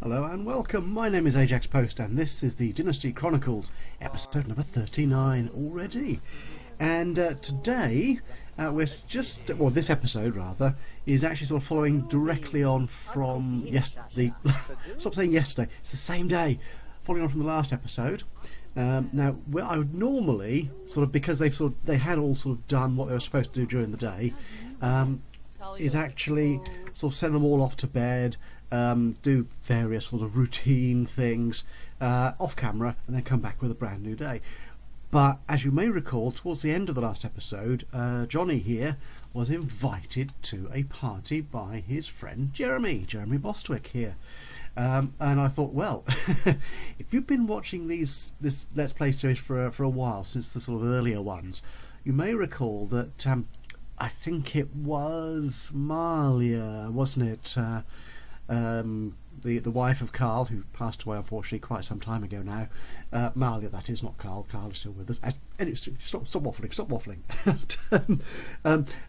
Hello and welcome, my name is Ajaxpost and this is the Dynasty Chronicles, episode number 39 already. And today, this episode rather, is actually sort of following directly on from yesterday. Stop saying yesterday, it's the same day, following on from the last episode. Now, where I would normally, because they had all sort of done what they were supposed to do during the day, is actually sort of send them all off to bed, do various sort of routine things off camera, and then come back with a brand new day. But as you may recall, towards the end of the last episode, Johnny here was invited to a party by his friend Jeremy Bostwick here. And I thought, well, if you've been watching this Let's Play series for a while, since the sort of earlier ones, you may recall that I think it was Malia, wasn't it? The wife of Carl, who passed away unfortunately quite some time ago now. Malia, that is, not Carl. Carl is still with us. Anyway, stop waffling.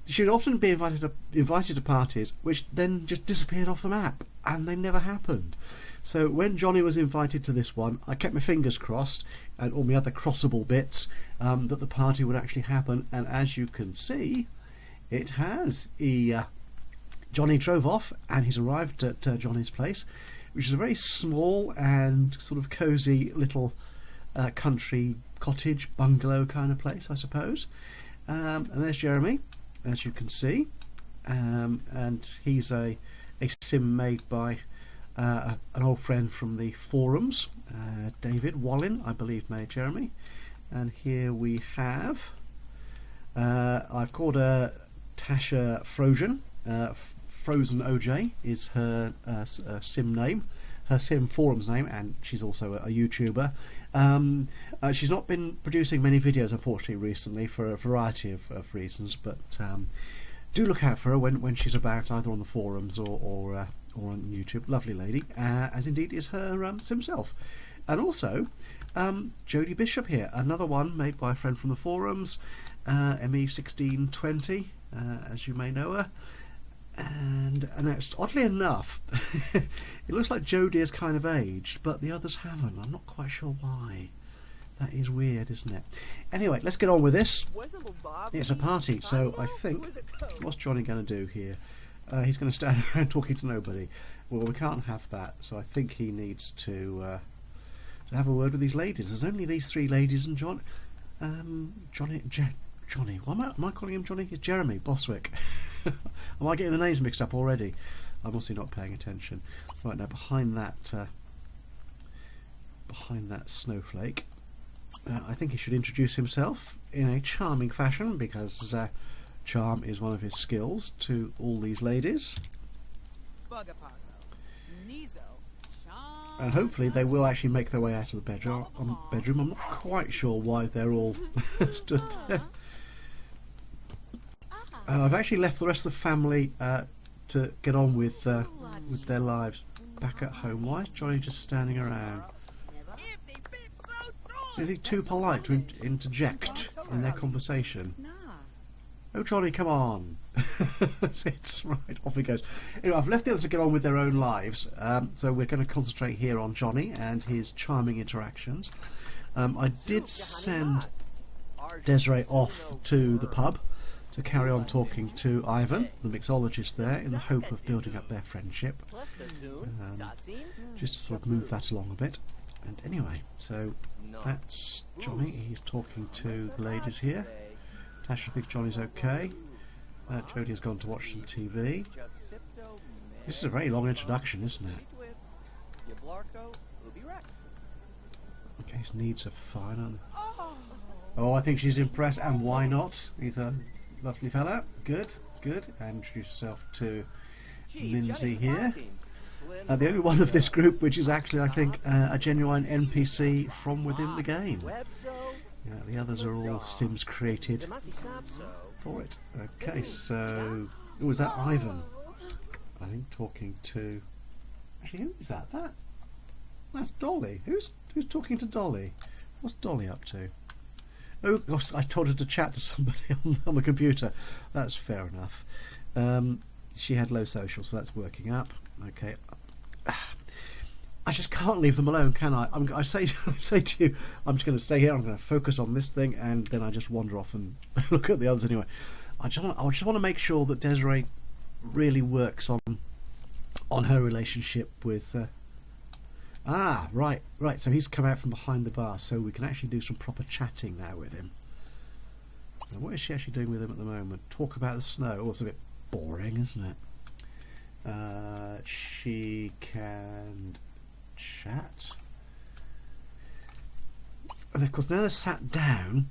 She'd often be invited to parties which then just disappeared off the map, and they never happened. So when Johnny was invited to this one, I kept my fingers crossed, and all my other crossable bits, that the party would actually happen, and as you can see, it has. Johnny drove off and he's arrived at Johnny's place, which is a very small and sort of cosy little country cottage bungalow kind of place, I suppose. And there's Jeremy, as you can see, and he's a sim made by an old friend from the forums, David Wallin, I believe, made Jeremy. And here we have, I've called her Tasha Frozen. Frozen OJ is her sim name, her sim forums name, and she's also a YouTuber. She's not been producing many videos, unfortunately, recently for a variety of reasons, but do look out for her when she's about, either on the forums or on YouTube. Lovely lady, as indeed is her sim self. And also, Jodie Bishop here, another one made by a friend from the forums, ME1620, as you may know her. And it's, oddly enough, it looks like Jodie has kind of aged, but the others haven't. I'm not quite sure why. That is weird, isn't it? Anyway, let's get on with this. It's a party, so I think, what's Johnny going to do here? He's going to stand around talking to nobody. Well, we can't have that, so I think he needs to have a word with these ladies. There's only these three ladies and Johnny. Why am I calling him Johnny? It's Jeremy Bostwick. Am I getting the names mixed up already? I'm obviously not paying attention. Right, now behind that snowflake, I think he should introduce himself in a charming fashion, because charm is one of his skills, to all these ladies. And hopefully they will actually make their way out of the bedroom. I'm not quite sure why they're all stood there. I've actually left the rest of the family to get on with their lives back at home. Why is Johnny just standing around? Is he too polite to interject in their conversation? Oh, Johnny, come on. It's right, off he goes. Anyway, I've left the others to get on with their own lives, so we're going to concentrate here on Johnny and his charming interactions. I did send Desirée off to the pub to carry on talking to Ivan, the mixologist there, in the hope of building up their friendship. Just to sort of move that along a bit. And anyway, so that's Johnny. He's talking to the ladies here. Tasha thinks Johnny's okay. Jodie has gone to watch some TV. This is a very long introduction, isn't it? Okay, his needs are fine. Oh, I think she's impressed, and why not? He's a lovely fella. Good. And introduce yourself to Lindsay here. The only one of this group which is actually, I think, a genuine NPC from within the game. Yeah, the others are all Sims created for it. Okay, so was that Ivan? I think talking to. Actually, who is that? That's Dolly. Who's talking to Dolly? What's Dolly up to? Oh, gosh, I told her to chat to somebody on the computer. That's fair enough. She had low social, so that's working up. Okay. I just can't leave them alone, can I? I say to you, I'm just going to stay here. I'm going to focus on this thing, and then I just wander off and look at the others anyway. I just want to make sure that Desirée really works on her relationship with. Right. So he's come out from behind the bar, so we can actually do some proper chatting now with him. Now, what is she actually doing with him at the moment? Talk about the snow. Oh, it's a bit boring, isn't it? She can chat, and of course now they're sat down,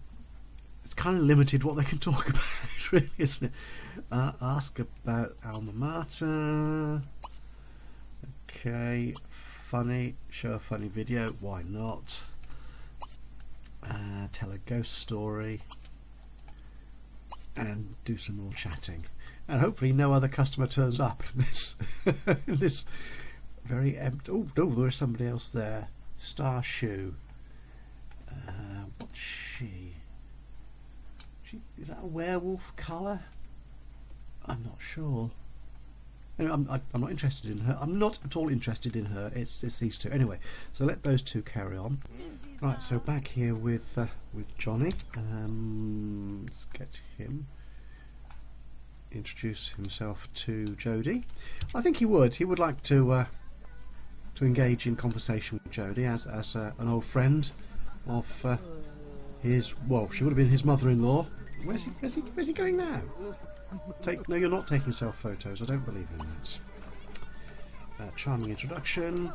it's kind of limited what they can talk about, really, isn't it? Ask about alma mater. Okay, funny. Show a funny video. Why not? Tell a ghost story, and do some more chatting. And hopefully no other customer turns up in this in this very empty. Oh no, there's somebody else there. Star Shoe. What's she? Is that a werewolf colour? I'm not sure. Anyway, I'm not interested in her. I'm not at all interested in her. It's these two. Anyway, so let those two carry on. Right. So back here with Johnny. Let's get him. Introduce himself to Jodie. I think he would like to engage in conversation with Jodie as an old friend of his. Well, she would have been his mother-in-law. Where's he going now? No, you're not taking self photos. I don't believe in that. Charming introduction.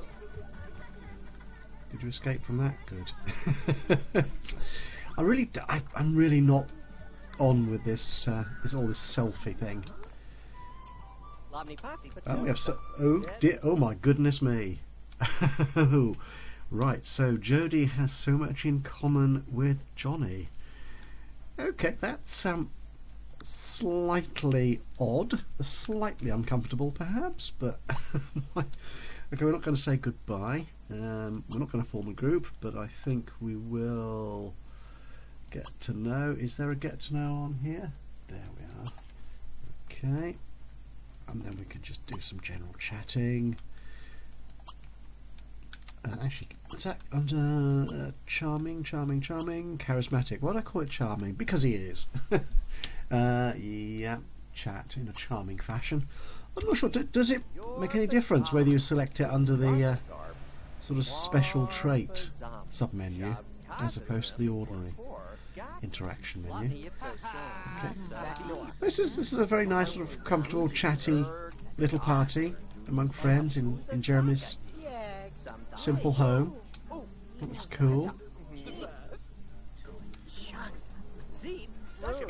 Did you escape from that? Good. I'm really not on with this all this selfie thing. Oh, we have oh dear! Oh my goodness me! Right, so Jodie has so much in common with Johnny. Okay, that's slightly odd, slightly uncomfortable perhaps, but okay, we're not going to say goodbye. We're not going to form a group, but I think we will get to know. Is there a get to know on here? There we are. Okay, and then we could just do some general chatting. Actually, is that under charming, charismatic? Why do I call it charming? Because he is. Yeah, chat in a charming fashion. I'm not sure. Does it make any difference whether you select it under the sort of special trait submenu as opposed to the ordinary interaction menu? Okay. This is a very nice sort of comfortable, chatty little party among friends in Jeremy's simple home. That's cool.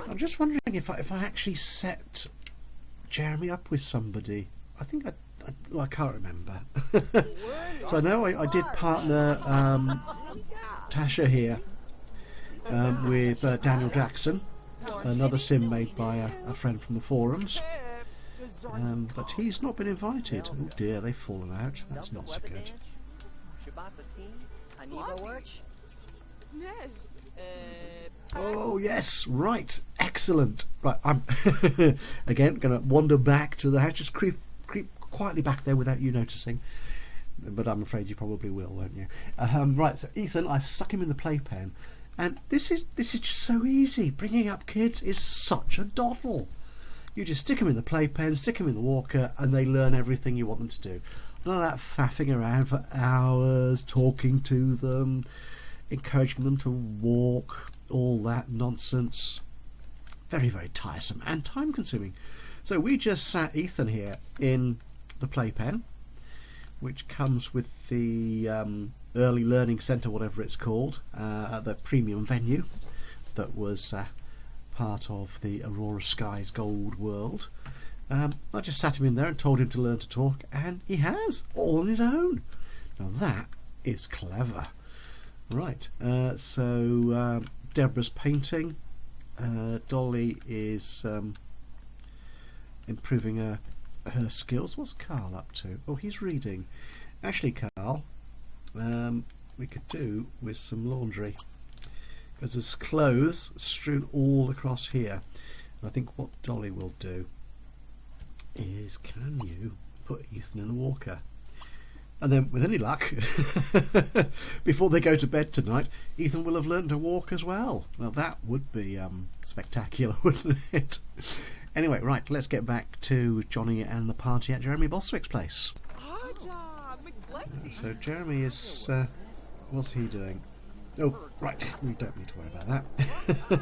I'm just wondering if I actually set Jeremy up with somebody. I think I can't remember. So I know I did partner Tasha here with Daniel Jackson, another sim made by a friend from the forums, but he's not been invited. Oh dear, they've fallen out. That's not so good. Oh yes, right, excellent. Right, I'm again going to wander back to the house, just creep quietly back there without you noticing. But I'm afraid you probably will, won't you? Right, so Ethan, I stuck him in the playpen, and this is just so easy. Bringing up kids is such a doddle. You just stick them in the playpen, stick them in the walker, and they learn everything you want them to do. None of that faffing around for hours, talking to them, encouraging them to walk, all that nonsense. Very, very tiresome and time consuming. So we just sat Ethan here in the playpen, which comes with the early learning centre, whatever it's called, the premium venue that was part of the Aurora Skies Gold World. I just sat him in there and told him to learn to talk, and he has, all on his own. Now that is clever. Right, so Deborah's painting. Dolly is improving her skills. What's Carl up to? Oh, he's reading. Actually, Carl, we could do with some laundry, because there's clothes strewn all across here. And I think what Dolly will do is, can you put Ethan in the walker? And then, with any luck, before they go to bed tonight, Ethan will have learned to walk as well. Well, that would be spectacular, wouldn't it? Anyway, right, let's get back to Johnny and the party at Jeremy Bostwick's place. So Jeremy is... what's he doing? Oh, right, we don't need to worry about that.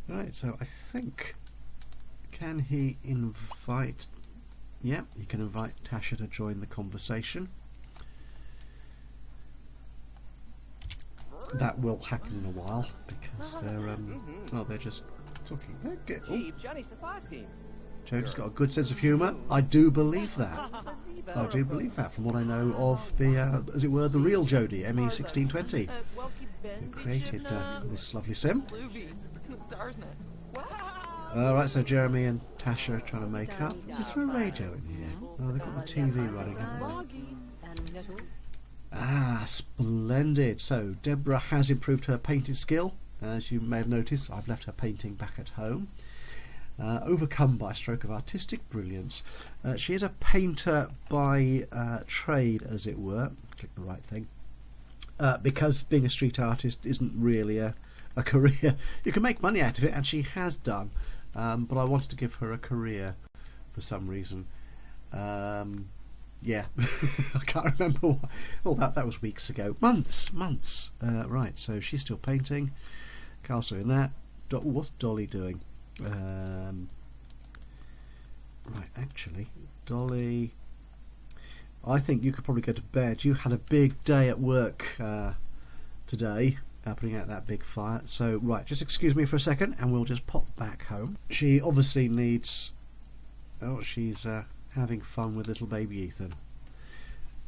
Right, so I think... Can he invite... Yeah, you can invite Tasha to join the conversation. That will happen in a while because they're well, they're just talking. Jody's got a good sense of humour. I do believe that. I do believe that from what I know of the, as it were, the real Jody, ME1620, who created this lovely sim. Right, so Jeremy and Tasha are trying to make up. Is there a radio in here? Oh, they've got the TV running, haven't they? Ah, splendid. So Deborah has improved her painting skill. As you may have noticed, I've left her painting back at home. Overcome by a stroke of artistic brilliance. She is a painter by trade, as it were. Click the right thing. Because being a street artist isn't really a career. You can make money out of it, and she has done. But I wanted to give her a career for some reason. Yeah, I can't remember why. Oh, that was weeks ago. Months. Right, so she's still painting. Carl's doing that. What's Dolly doing? Right, actually, Dolly... I think you could probably go to bed. You had a big day at work today. Putting out that big fire. So, right, just excuse me for a second and we'll just pop back home. She obviously needs... Oh, she's having fun with little baby Ethan.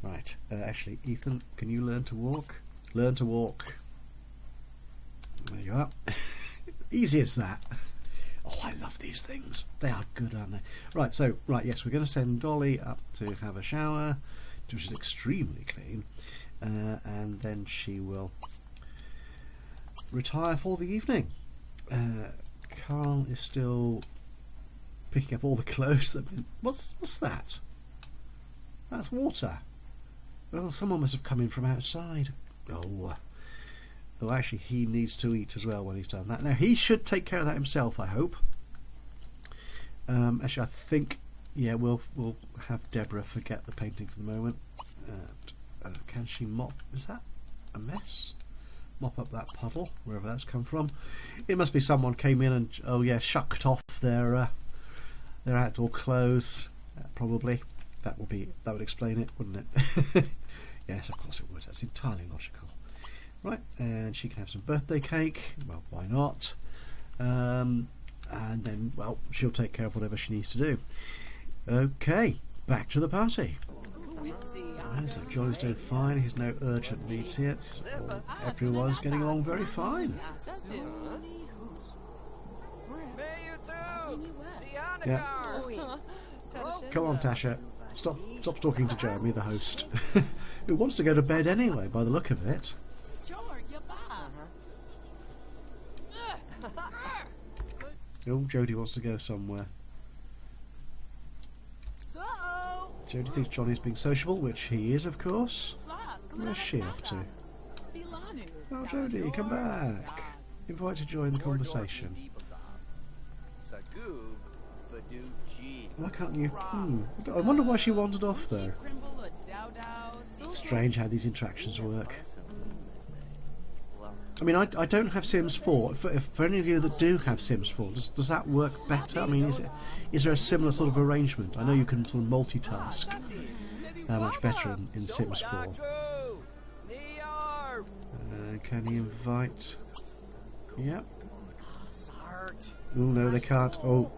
Right, actually, Ethan, can you learn to walk? Learn to walk. There you are. Easy as that. Oh, I love these things. They are good, aren't they? Right, so, right, yes, we're going to send Dolly up to have a shower, which is extremely clean, and then she will... retire for the evening. Carl is still picking up all the clothes. What's that? That's water. Oh, someone must have come in from outside. Oh, actually, he needs to eat as well when he's done that. Now he should take care of that himself, I hope. Actually, I think, yeah, we'll have Deborah forget the painting for the moment. Can she mop? Is that a mess? Mop up that puddle, wherever that's come from. It must be someone came in and, oh yeah, shucked off their outdoor clothes. Probably. That would explain it, wouldn't it? Yes, of course it would. That's entirely logical. Right, and she can have some birthday cake. Well, why not? And then, well, she'll take care of whatever she needs to do. Okay, back to the party. So Johnny's doing fine. He's no urgent needs yet. Everyone's getting along very fine. Yeah. Come on, Tasha. Stop talking to Jeremy, the host, who wants to go to bed anyway, by the look of it. Oh, Jody wants to go somewhere. Jody thinks Johnny's being sociable, which he is, of course. Where's she off to? Oh, Jody, come back. Invite to join the conversation. Why can't you... I wonder why she wandered off, though. Strange how these interactions work. I mean, I don't have Sims 4. For any of you that do have Sims 4, does that work better? I mean, is there a similar sort of arrangement? I know you can sort of multitask much better in Sims 4. Can you invite... Yep. Oh, no, they can't. Oh.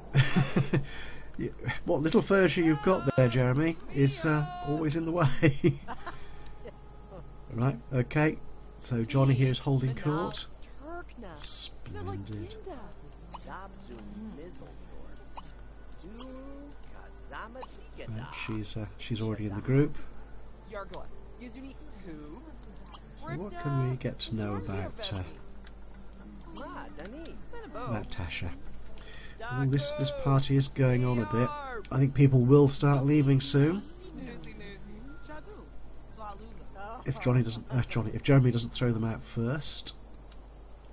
What little furniture you've got there, Jeremy, is always in the way. Right, okay. So Johnny here is holding court. Splendid. Right, she's already in the group. So what can we get to know about Tasha? Oh, this party is going on a bit. I think people will start leaving soon. if Johnny doesn't, if Jeremy doesn't throw them out first.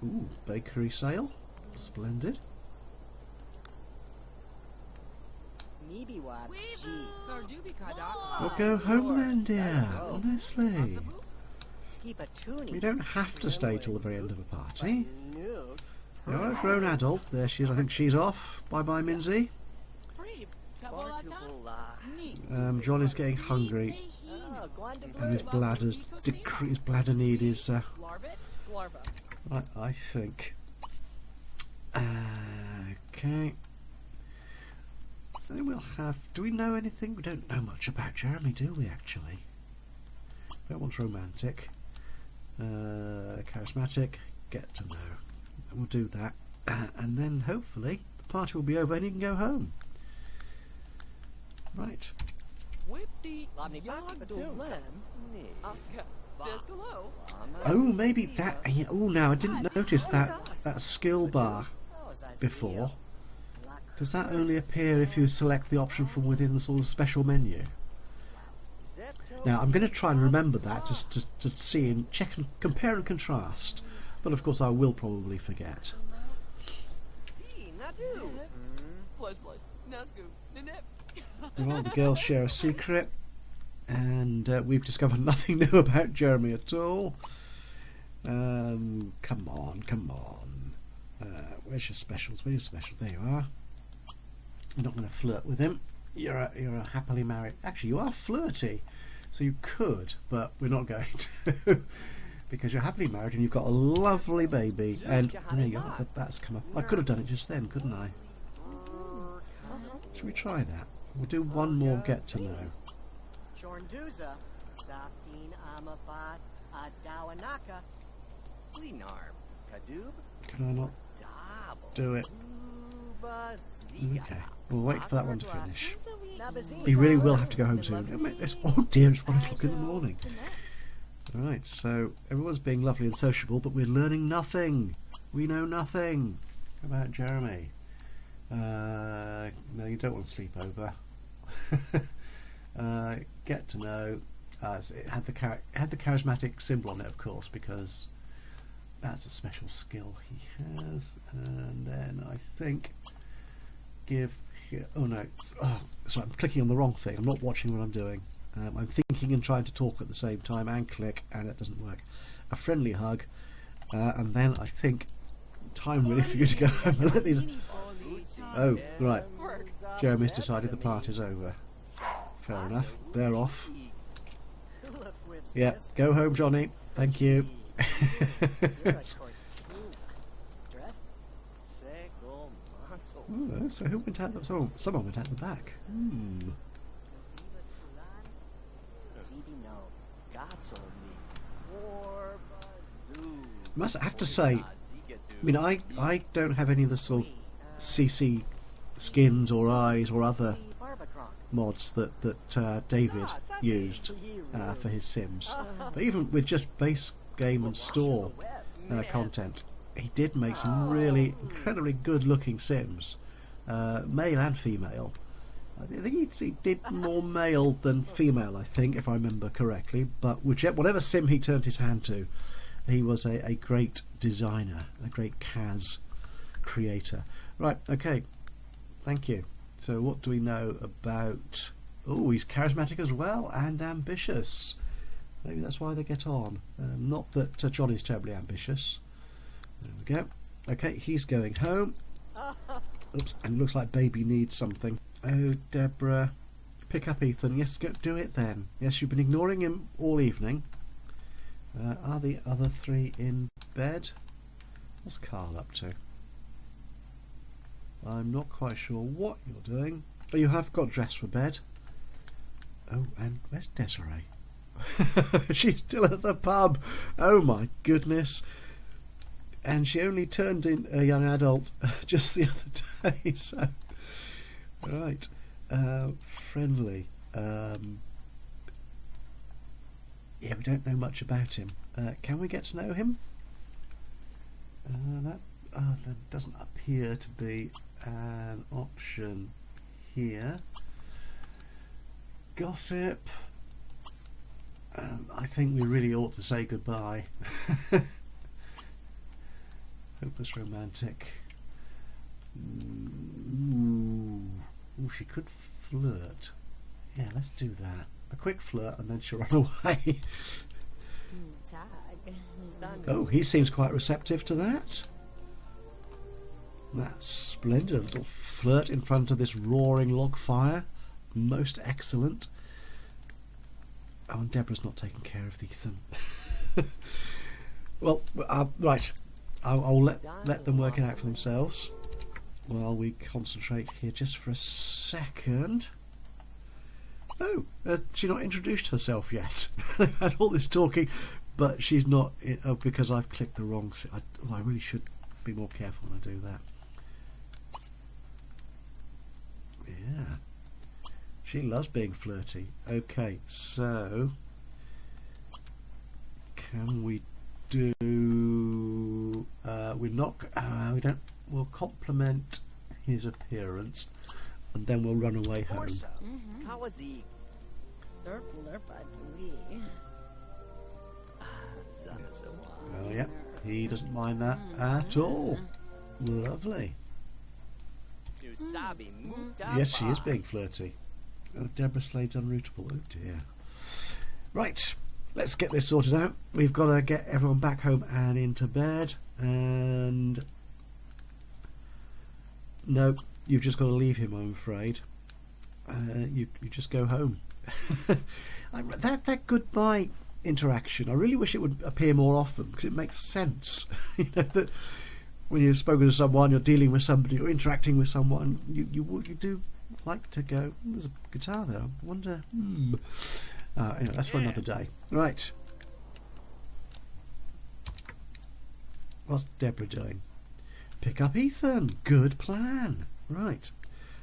Ooh, bakery sale, splendid. Well, go home then, dear. Honestly, you don't have to stay till the very end of a party. You're a grown adult. There she is. I think she's off. Bye bye, Minzy. Johnny's getting hungry, and his bladder need is right, I think. Okay. Then we'll have. Do we know anything? We don't know much about Jeremy, do we? Actually, that one's romantic, charismatic. Get to know. We'll do that, and then hopefully the party will be over and he can go home. Right. Oh, maybe that. Oh, now I didn't notice that skill bar before. Does that only appear if you select the option from within the sort of special menu? Now I'm going to try and remember that just to see and check and compare and contrast. But of course I will probably forget. Well, the girls share a secret, and we've discovered nothing new about Jeremy at all. Come on. Where's your specials? Where's your special? There you are. You're not going to flirt with him. You're a happily married. Actually, you are flirty, so you could, but we're not going to. Because you're happily married and you've got a lovely baby, and there you go, that's come up. I could have done it just then, couldn't I? Should we try that? We'll do one more get to know. Can I not do it? Okay, we'll wait for that one to finish. He really will have to go home soon. Oh dear, it's 1 o'clock in the morning. Right, so everyone's being lovely and sociable, but we're learning nothing. We know nothing about Jeremy. No, you don't want to sleep over. Get to know. It had the charismatic symbol on it, of course, because that's a special skill he has. And then I think give here. Oh no! Sorry, I'm clicking on the wrong thing. I'm not watching what I'm doing. I'm thinking and trying to talk at the same time and click, and it doesn't work. A friendly hug, and then I think time really for you to go home and let these. Oh, right. Jeremy's decided the party's over. Fair enough. They're off. Yeah, go home, Johnny. Thank you. Ooh, so who went out? Someone went out the back. Must have to say, I mean, I don't have any of the sort of CC skins or eyes or other mods that David used for his Sims. But even with just base game and store content, he did make some really incredibly good looking Sims, male and female. I think he did more male than female, I think, if I remember correctly, but whatever sim he turned his hand to, he was a great designer, a great CAS creator. Right, okay, thank you. So what do we know about... Oh, he's charismatic as well, and ambitious. Maybe that's why they get on. Not that Johnny's terribly ambitious. There we go. Okay, he's going home. Oops, and it looks like baby needs something. Oh, Deborah. Pick up Ethan. Yes, go do it then. Yes, you've been ignoring him all evening. Are the other three in bed? What's Carl up to? I'm not quite sure what you're doing. Oh, you have got dressed for bed. Oh, and where's Desirée? She's still at the pub. Oh my goodness. And she only turned in a young adult just the other day, so... Right. Friendly. Yeah, we don't know much about him. Can we get to know him? That doesn't appear to be an option here. Gossip. I think we really ought to say goodbye. Hopeless romantic. Ooh, she could flirt. Yeah, let's do that. A quick flirt and then she'll run away. Oh, he seems quite receptive to that. That's splendid. A little flirt in front of this roaring log fire. Most excellent. Oh, and Deborah's not taking care of Ethan. Well, right. I'll let them work it out for themselves while we concentrate here just for a second. Oh, she's not introduced herself yet. I've had all this talking, but she's not, because I've clicked the wrong... I really should be more careful when I do that. Yeah. She loves being flirty. Okay, so... Can we do... we don't... We'll compliment his appearance, and then we'll run away home. Oh yeah, he doesn't mind that at all. Lovely. Yes, she is being flirty. Oh, Deborah Slade's unrootable. Oh dear. Right, let's get this sorted out. We've got to get everyone back home and into bed. And no, you've just got to leave him, I'm afraid. You just go home. That goodbye interaction, I really wish it would appear more often, because it makes sense. You know, that when you've spoken to someone, you're dealing with somebody, you're interacting with someone, you do like to go, there's a guitar there, I wonder. Anyway, that's for another day. Right. What's Deborah doing? Pick up Ethan. Good plan. Right.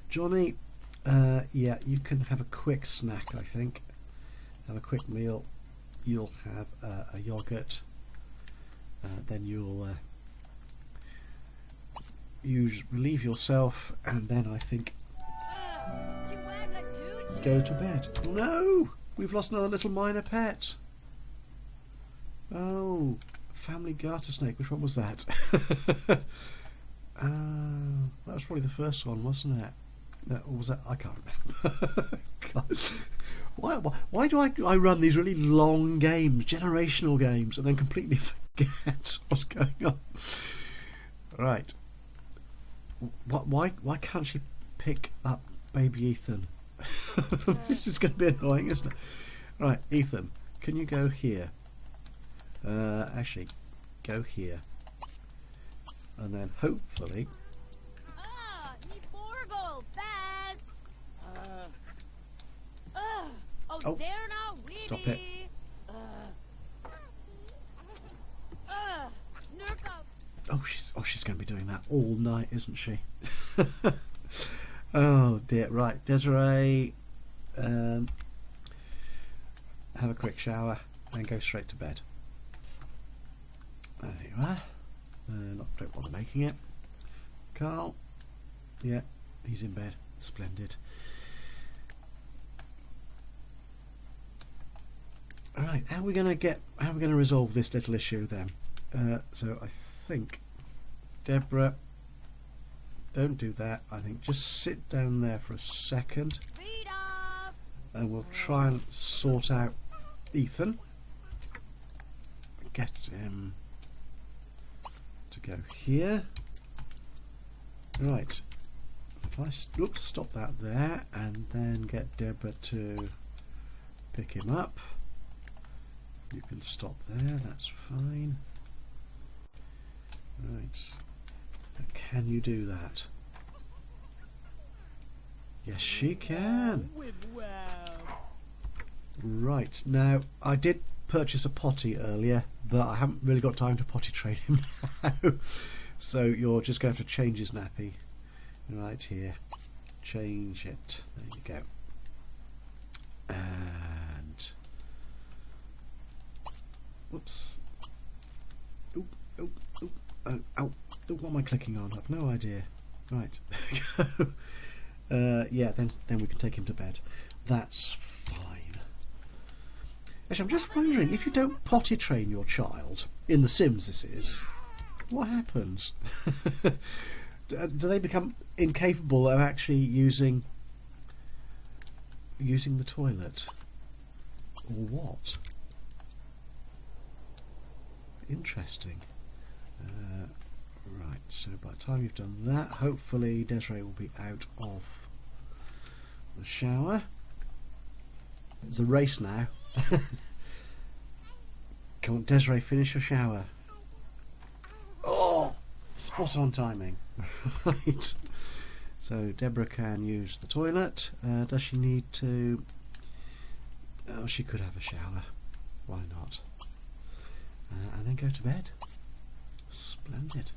Johnny, yeah, you can have a quick snack, I think. Have a quick meal. You'll have a yogurt. Then you'll relieve yourself, and then I think go to bed. No! We've lost another little minor pet. Oh, family garter snake. Which one was that? That was probably the first one, wasn't it? Or was that? I can't remember. Why do I run these really long games, generational games, and then completely forget what's going on? Right. Why can't she pick up baby Ethan? This is going to be annoying, isn't it? Right, Ethan, can you go here? Actually, go here, and then hopefully. Oh, stop it. Oh, she's going to be doing that all night, isn't she? Oh dear. Right, Desirée, have a quick shower and go straight to bed. There you are. Don't bother making it. Carl, yeah, he's in bed. Splendid. Right, how are we going to resolve this little issue then? So I think, Deborah, don't do that. I think just sit down there for a second, and we'll try and sort out Ethan. Get him to go here. Right. If I stop that there, and then get Deborah to pick him up. You can stop there, that's fine. Right. Can you do that? Yes, she can. Right, now I did purchase a potty earlier, but I haven't really got time to potty train him now. So you're just going to have to change his nappy. Right here. Change it. There you go. And whoops. Oop, oop, oop. Oh, ow. What am I clicking on? I've no idea. Right. Yeah, then we can take him to bed. That's fine. Actually, I'm just wondering, if you don't potty train your child, in The Sims this is, what happens? Do they become incapable of actually using the toilet? Or what? Interesting. Right, so by the time you've done that, hopefully Desirée will be out of the shower. It's a race now. Come on, Desirée, finish your shower. Oh, spot on timing. Right. So Deborah can use the toilet. Does she need to? Oh, she could have a shower. Why not? And then go to bed. Splendid.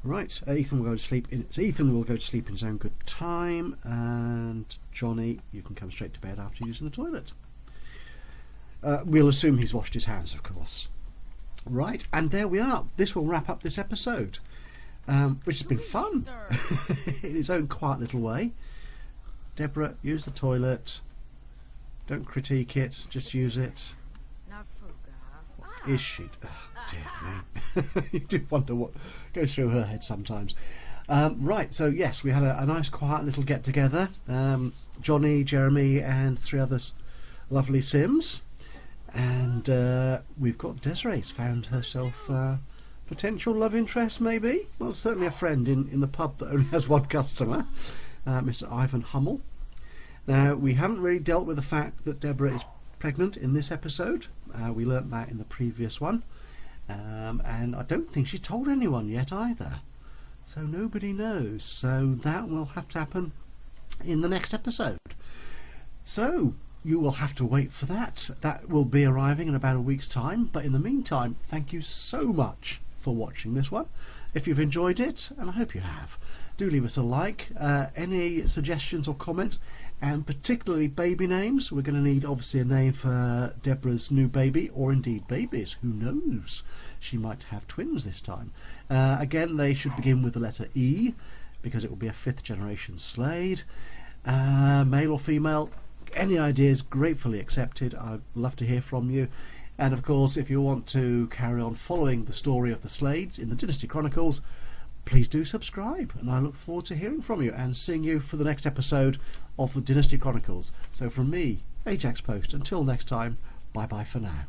Right, Ethan will go to sleep. Ethan will go to sleep in his own good time, and Johnny, you can come straight to bed after using the toilet. We'll assume he's washed his hands, of course. Right, and there we are. This will wrap up this episode, which has been fun in its own quiet little way. Deborah, use the toilet. Don't critique it, just use it. Is she? Oh, dear me. You do wonder what goes through her head sometimes. Right, so yes, we had a nice quiet little get together. Johnny, Jeremy and 3 others lovely Sims. And we've got Desiree's found herself potential love interest, maybe? Well, certainly a friend in the pub that only has one customer, Mr. Ivan Hummel. Now, we haven't really dealt with the fact that Deborah is pregnant in this episode. We learnt that in the previous one. And I don't think she told anyone yet either. So nobody knows. So that will have to happen in the next episode. So you will have to wait for that. That will be arriving in about a week's time. But in the meantime, thank you so much for watching this one. If you've enjoyed it, and I hope you have, do leave us a like. Any suggestions or comments, and particularly baby names. We're going to need obviously a name for Deborah's new baby, or indeed babies. Who knows? She might have twins this time. Again, they should begin with the letter E, because it will be a 5th generation Slade. Male or female, any ideas gratefully accepted. I'd love to hear from you. And of course, if you want to carry on following the story of the Slades in the Dynasty Chronicles, please do subscribe, and I look forward to hearing from you and seeing you for the next episode of the Dynasty Chronicles. So from me, Ajaxpost, until next time, bye bye for now.